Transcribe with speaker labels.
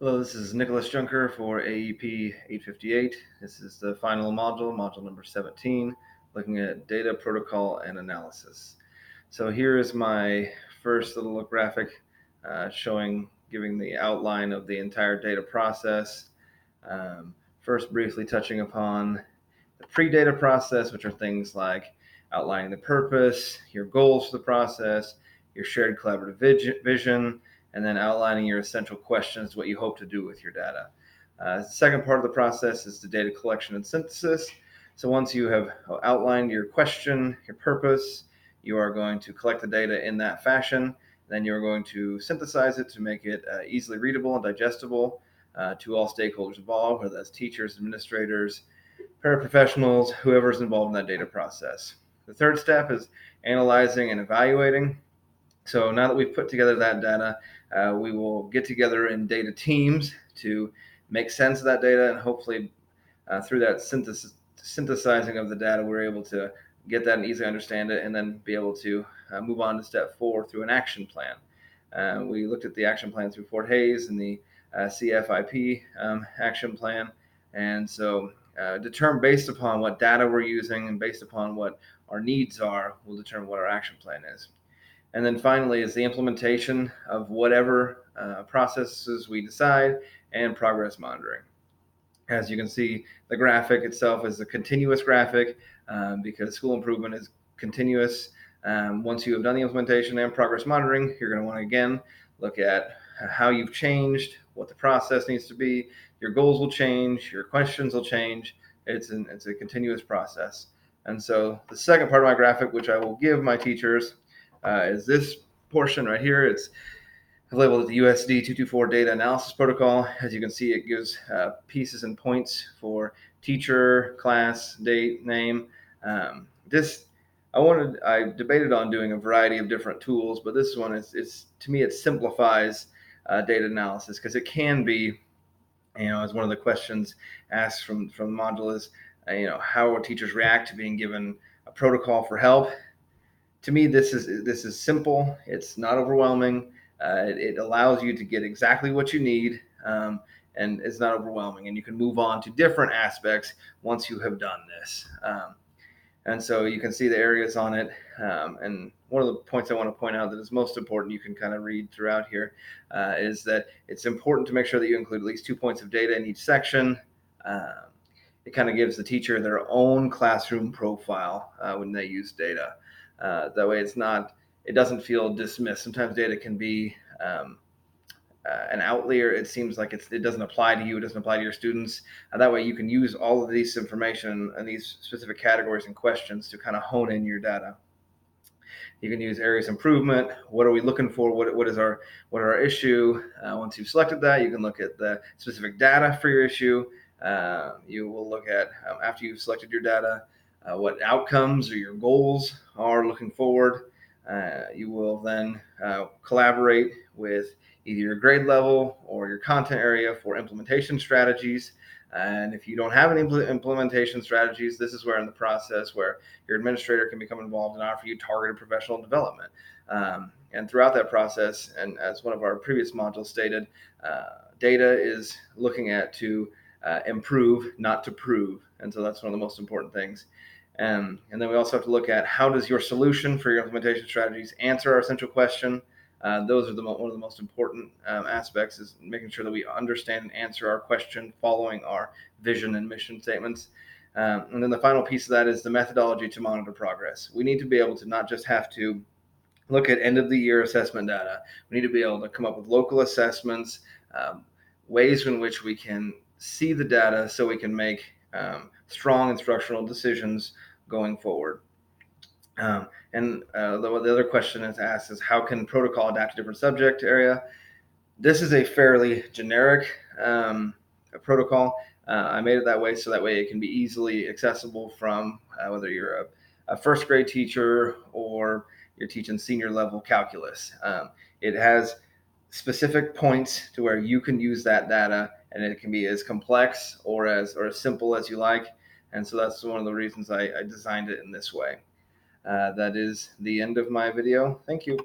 Speaker 1: Hello, this is Nicholas Junker for AEP 858. This is the final module, module number 17, looking at data protocol and analysis. So here is my first little graphic giving the outline of the entire data process. First, briefly touching upon the pre-data process, which are things like outlining the purpose, your goals for the process, your shared collaborative vision, and then outlining your essential questions, what you hope to do with your data. The second part of the process is the data collection and synthesis. So once you have outlined your question, your purpose, you are going to collect the data in that fashion. Then you're going to synthesize it to make it easily readable and digestible to all stakeholders involved, whether that's teachers, administrators, paraprofessionals, whoever's involved in that data process. The third step is analyzing and evaluating. So now that we've put together that data, we will get together in data teams to make sense of that data, and hopefully through that synthesizing of the data, we're able to get that and easily understand it, and then be able to move on to step 4 through an action plan. We looked at the action plan through Fort Hays and the CFIP action plan, and so determine based upon what data we're using and based upon what our needs are, we'll determine what our action plan is. And then finally is the implementation of whatever processes we decide and progress monitoring. As you can see, the graphic itself is a continuous graphic because school improvement is continuous. Once you have done the implementation and progress monitoring, you're going to want to again look at how you've changed, what the process needs to be. Your goals will change, your questions will change. It's a continuous process. And so the second part of my graphic, which I will give my teachers, is this portion right here. It's labeled the USD 224 Data Analysis Protocol. As you can see, it gives pieces and points for teacher, class, date, name. I debated on doing a variety of different tools, but this one is to me, it simplifies data analysis because it can be, as one of the questions asked from the module is, how will teachers react to being given a protocol for help? To me, this is simple. It's not overwhelming. It allows you to get exactly what you need, and it's not overwhelming. And you can move on to different aspects once you have done this. And so you can see the areas on it. And one of the points I want to point out that is most important, you can kind of read throughout here, is that it's important to make sure that you include at least 2 points of data in each section. It kind of gives the teacher their own classroom profile when they use data. That way it doesn't feel dismissed. Sometimes data can be an outlier. It seems like it doesn't apply to you, it doesn't apply to your students. That way you can use all of these information and these specific categories and questions to kind of hone in your data. You can use areas of improvement. What are we looking for? What are our issue? Once you've selected that, you can look at the specific data for your issue. You will look at, after you've selected your data, what outcomes or your goals are looking forward. You will then collaborate with either your grade level or your content area for implementation strategies. And if you don't have any implementation strategies, this is where in the process where your administrator can become involved and offer you targeted professional development. And throughout that process, and as one of our previous modules stated, data is looking at to improve, not to prove. And so that's one of the most important things. And then we also have to look at how does your solution for your implementation strategies answer our central question. Those are one of the most important aspects, is making sure that we understand and answer our question following our vision and mission statements. And then the final piece of that is the methodology to monitor progress. We need to be able to not just have to look at end of the year assessment data. We need to be able to come up with local assessments, ways in which we can see the data so we can make strong instructional decisions going forward. And the other question that's asked is, how can protocol adapt to different subject area? This is a fairly generic protocol. I made it that way so that way it can be easily accessible from whether you're a first grade teacher or you're teaching senior level calculus. It has specific points to where you can use that data, and it can be as complex or as simple as you like. And so that's one of the reasons I designed it in this way. That is the end of my video. Thank you.